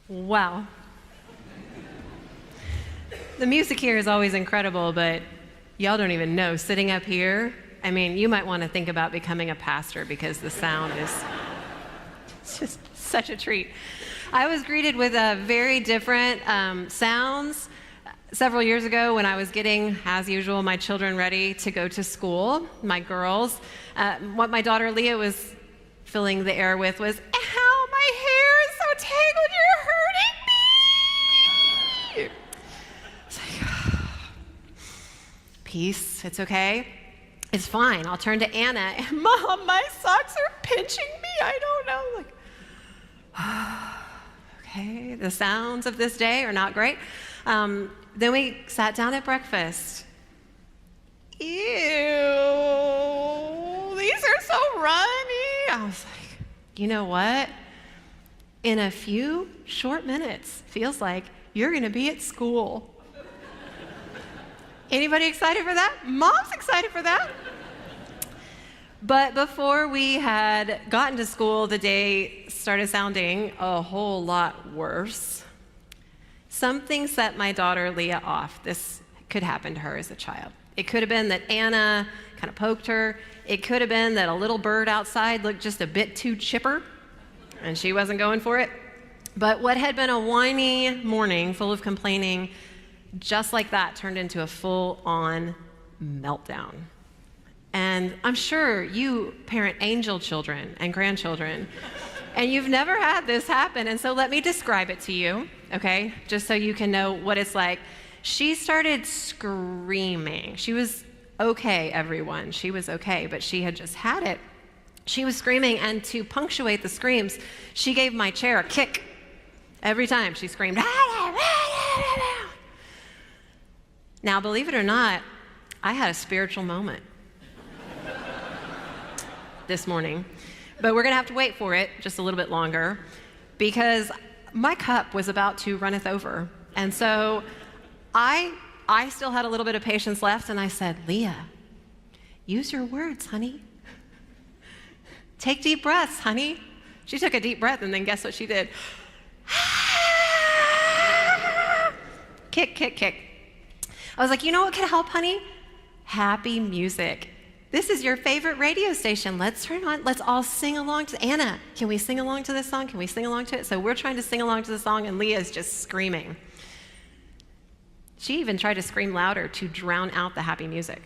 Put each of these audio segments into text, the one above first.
Wow. The music here is always incredible, but y'all don't even know. Sitting up here, I mean, you might want to think about becoming a pastor because the sound is it's just such a treat. I was greeted with very different sounds several years ago when I was getting, as usual, my children ready to go to school, my girls. What my daughter Leah was filling the air with was, "Ow, my hair is so tangled, you're hurting me." It's like, peace, it's okay. It's fine. I'll turn to Anna. "Mom, my socks are pinching me. I don't know." Like, okay, the sounds of this day are not great. Then we sat down at breakfast. Ew, these are so runny. I was like, you know what? In a few short minutes, feels like you're going to be at school. Anybody excited for that? Mom's excited for that. But before we had gotten to school, the day started sounding a whole lot worse. Something set my daughter Leah off. This could happen to her as a child. It could have been that Anna kind of poked her. It could have been that a little bird outside looked just a bit too chipper, and she wasn't going for it. But what had been a whiny morning full of complaining, just like that, turned into a full-on meltdown. And I'm sure you parent angel children and grandchildren, and you've never had this happen. And so let me describe it to you, okay? Just so you can know what it's like. She started screaming. She was okay, everyone. She was okay, but she had just had it. She was screaming, and to punctuate the screams, she gave my chair a kick every time she screamed. Now, believe it or not, I had a spiritual moment this morning, but we're gonna have to wait for it just a little bit longer because my cup was about to runneth over. And so I still had a little bit of patience left, and I said, "Leah, use your words, honey. Take deep breaths, honey." She took a deep breath, and then guess what she did? Kick, kick, kick. I was like, you know what could help, honey? Happy music. This is your favorite radio station. Let's turn on, let's all sing along to Anna. Can we sing along to this song? Can we sing along to it? So we're trying to sing along to the song, and Leah's just screaming. She even tried to scream louder to drown out the happy music.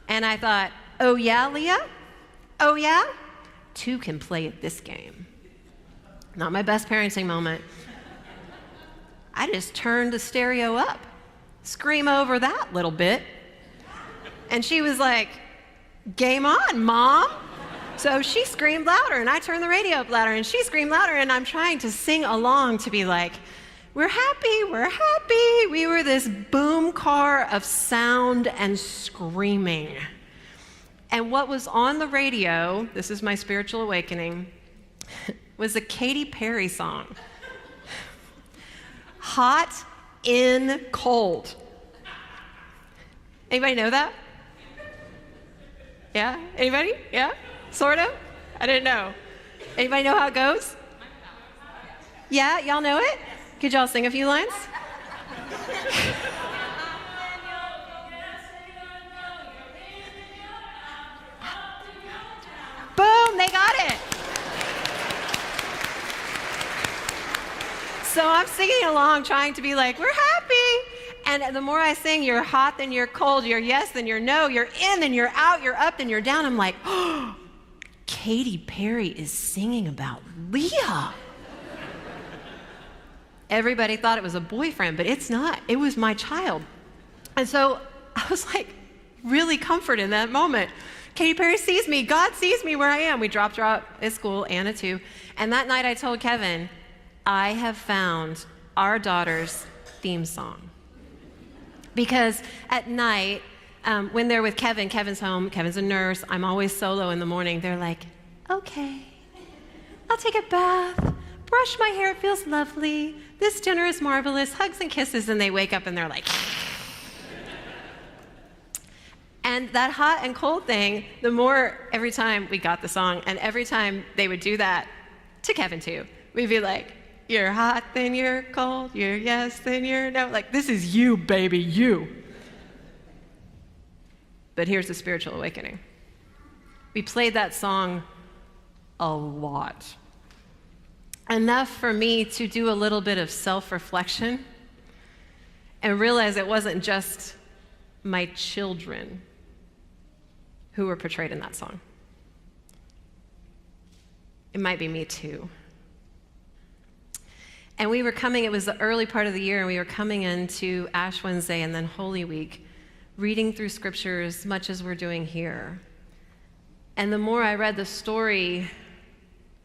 And I thought, oh yeah, Leah? Oh yeah? Two can play at this game. Not my best parenting moment. I just turned the stereo up. Scream over that little bit. And she was like, "Game on, Mom." So she screamed louder, and I turned the radio up louder, and she screamed louder, and I'm trying to sing along to be like, we're happy, we're happy. We were this boom car of sound and screaming. And what was on the radio, this is my spiritual awakening, was a Katy Perry song. Hot in Cold. Anybody know that? Yeah? Anybody? Yeah? Sort of? I didn't know. Anybody know how it goes? Yeah? Y'all know it? Could y'all sing a few lines? Boom, they got it. So I'm singing along, trying to be like, we're happy. And the more I sing, you're hot, then you're cold, you're yes, then you're no, you're in, then you're out, you're up, then you're down. I'm like, oh, Katy Perry is singing about Leah. Everybody thought it was a boyfriend, but it's not. It was my child. And so I was like really comforted in that moment. Katy Perry sees me. God sees me where I am. We dropped her out at school, Anna too. And that night I told Kevin, I have found our daughter's theme song. Because at night, when they're with Kevin, Kevin's home, Kevin's a nurse, I'm always solo in the morning. They're like, okay, I'll take a bath, brush my hair, it feels lovely. This dinner is marvelous, hugs and kisses, and they wake up and they're like, and that hot and cold thing, the more every time we got the song, and every time they would do that, to Kevin too, We'd be like, you're hot, then you're cold, you're yes, then you're no. Like, this is you, baby, you. But here's the spiritual awakening. We played that song a lot. Enough for me to do a little bit of self-reflection and realize it wasn't just my children who were portrayed in that song. It might be me too. And we were coming, it was the early part of the year, and we were coming into Ash Wednesday and then Holy Week, reading through scripture as much as we're doing here. And the more I read the story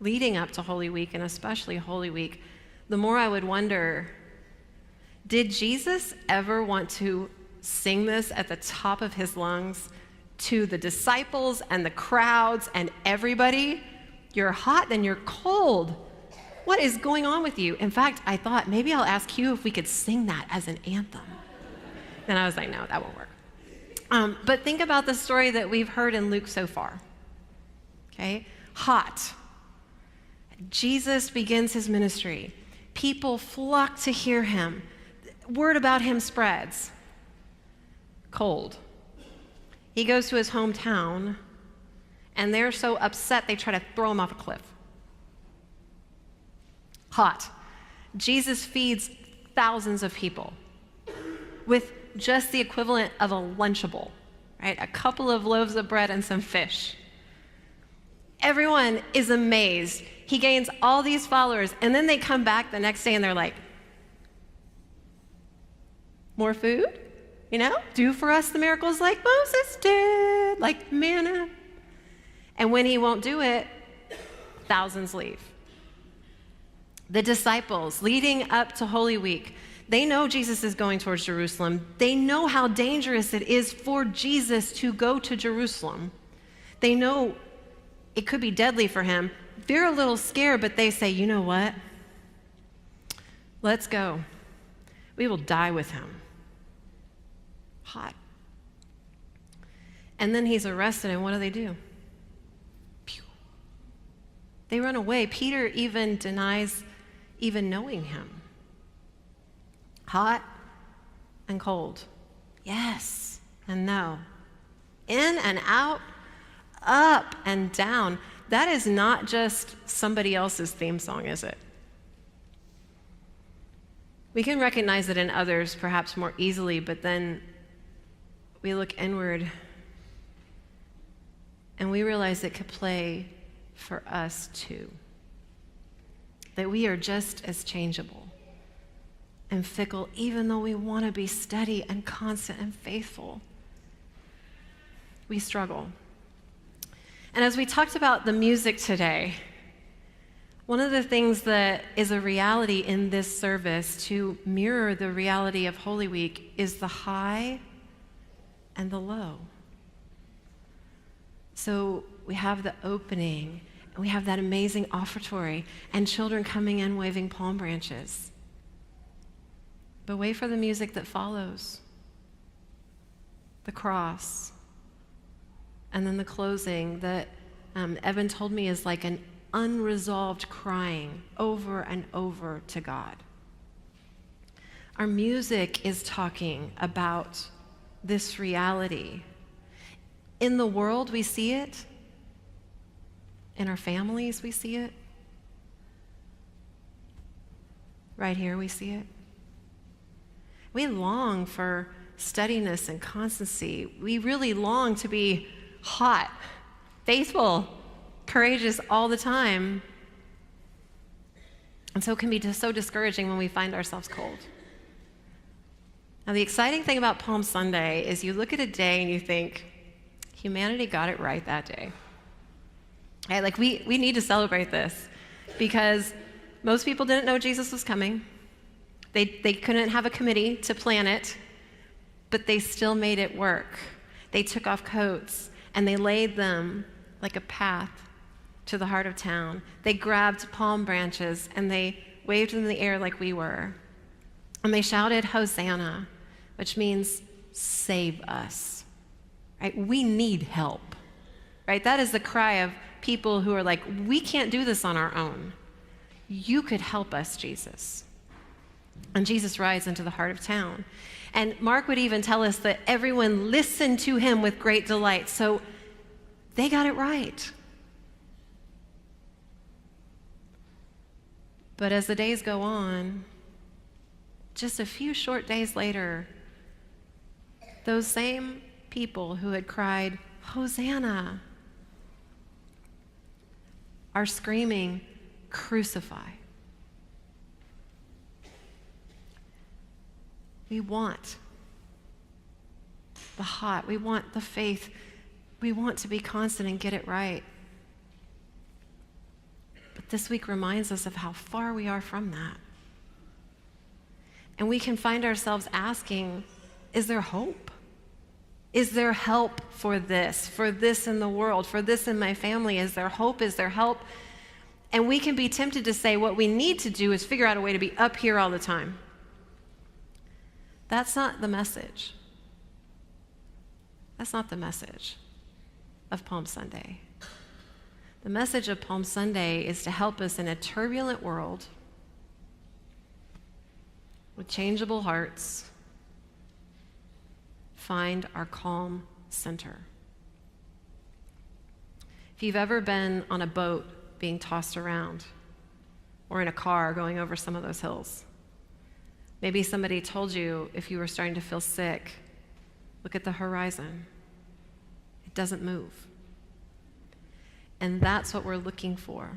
leading up to Holy Week, and especially Holy Week, the more I would wonder, did Jesus ever want to sing this at the top of his lungs to the disciples and the crowds and everybody? You're hot, then you're cold. What is going on with you? In fact, I thought maybe I'll ask you if we could sing that as an anthem. Then I was like, no, that won't work. But think about the story that we've heard in Luke so far. Okay? Hot. Jesus begins his ministry. People flock to hear him. Word about him spreads. Cold. He goes to his hometown, and they're so upset they try to throw him off a cliff. Hot. Jesus feeds thousands of people with just the equivalent of a Lunchable, right? A couple of loaves of bread and some fish. Everyone is amazed. He gains all these followers, and then they come back the next day and they're like, more food? You know, do for us the miracles like Moses did, like manna. And when he won't do it, thousands leave. The disciples, leading up to Holy Week, they know Jesus is going towards Jerusalem. They know how dangerous it is for Jesus to go to Jerusalem. They know it could be deadly for him. They're a little scared, but they say, you know what? Let's go. We will die with him. Hot. And then he's arrested, and what do? Pew. They run away. Peter even denies even knowing him. Hot and cold. Yes and no. In and out, up and down. That is not just somebody else's theme song, is it? We can recognize it in others perhaps more easily, but then we look inward and we realize it could play for us too. That we are just as changeable and fickle, even though we want to be steady and constant and faithful. We struggle. And as we talked about the music today, one of the things that is a reality in this service to mirror the reality of Holy Week is the high and the low. So we have the opening, and we have that amazing offertory, and children coming in waving palm branches. But wait for the music that follows. The cross. And then the closing that Evan told me is like an unresolved crying over and over to God. Our music is talking about this reality. In the world, we see it. In our families, we see it. Right here, we see it. We long for steadiness and constancy. We really long to be hot, faithful, courageous all the time. And so it can be just so discouraging when we find ourselves cold. Now, the exciting thing about Palm Sunday is you look at a day and you think, humanity got it right that day. Right? Like we need to celebrate this because most people didn't know Jesus was coming. They couldn't have a committee to plan it, but they still made it work. They took off coats and they laid them like a path to the heart of town. They grabbed palm branches and they waved them in the air like we were. And they shouted, Hosanna, which means save us. Right? We need help. Right? That is the cry of people who are like, we can't do this on our own. You could help us, Jesus. And Jesus rides into the heart of town. And Mark would even tell us that everyone listened to him with great delight. So they got it right. But as the days go on, just a few short days later, those same people who had cried, Hosanna, are screaming, crucify. We want the hot, we want the faith, we want to be constant and get it right. But this week reminds us of how far we are from that. And we can find ourselves asking, is there hope? Is there help for this in the world, for this in my family? Is there hope? Is there help? And we can be tempted to say what we need to do is figure out a way to be up here all the time. That's not the message. That's not the message of Palm Sunday. The message of Palm Sunday is to help us in a turbulent world with changeable hearts find our calm center. If you've ever been on a boat being tossed around or in a car going over some of those hills, maybe somebody told you if you were starting to feel sick, look at the horizon. It doesn't move. And that's what we're looking for.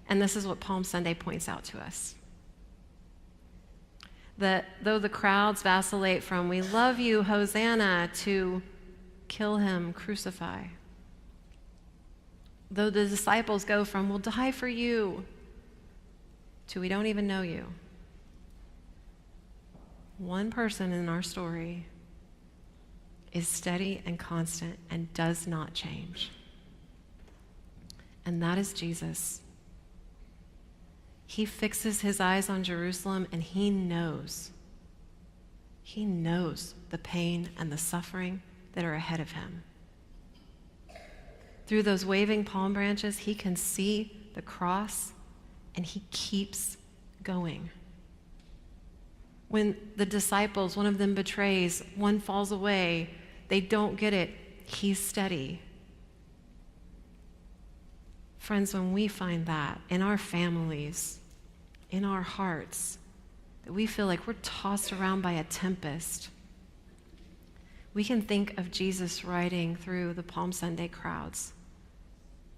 And this is what Palm Sunday points out to us. That though the crowds vacillate from, we love you, Hosanna, to kill him, crucify. Though the disciples go from, we'll die for you, to we don't even know you. One person in our story is steady and constant and does not change. And that is Jesus. He fixes his eyes on Jerusalem and he knows the pain and the suffering that are ahead of him. Through those waving palm branches, he can see the cross and he keeps going. When the disciples, one of them betrays, one falls away, they don't get it, he's steady. Friends, when we find that in our families, in our hearts, that we feel like we're tossed around by a tempest, we can think of Jesus riding through the Palm Sunday crowds,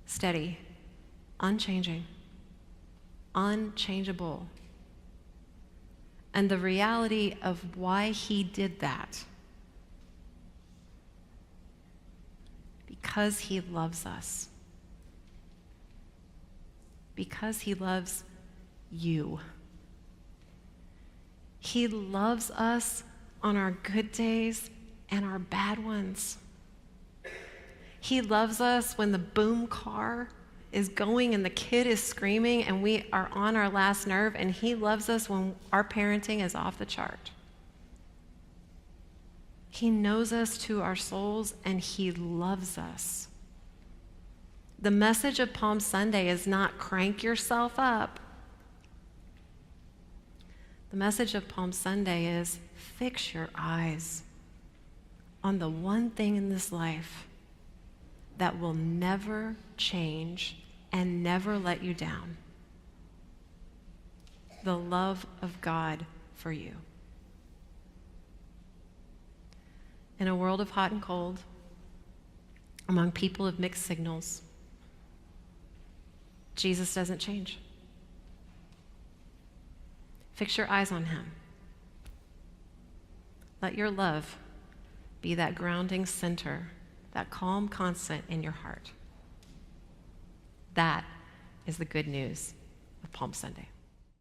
steady, unchanging, unchangeable. And the reality of why he did that, because he loves us, because he loves you. He loves us on our good days and our bad ones. He loves us when the boom car is going and the kid is screaming and we are on our last nerve, and he loves us when our parenting is off the chart. He knows us to our souls and he loves us. The message of Palm Sunday is not crank yourself up. The message of Palm Sunday is fix your eyes on the one thing in this life that will never change and never let you down. The love of God for you. In a world of hot and cold, among people of mixed signals, Jesus doesn't change. Fix your eyes on him. Let your love be that grounding center, that calm constant in your heart. That is the good news of Palm Sunday.